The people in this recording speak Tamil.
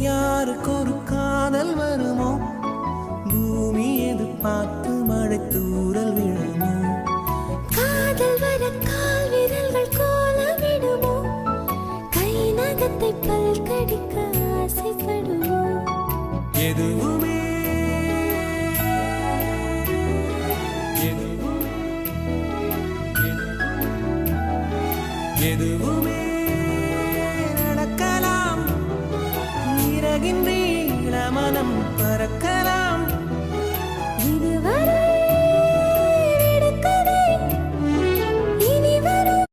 யாருக்கு ஒரு காதல் வருமோ பூமி எதிர்பார்த்து மழை தூறல் விழுமோ காதல் வர கால் விரல்கள் கோலமிடுமோ கை நகத்தை பல் கடிக்க ஆசைப்படுமோ எதுவுமே எதுவுமே நடக்கலாம் இறகின்றி மனம் பறக்கலாம்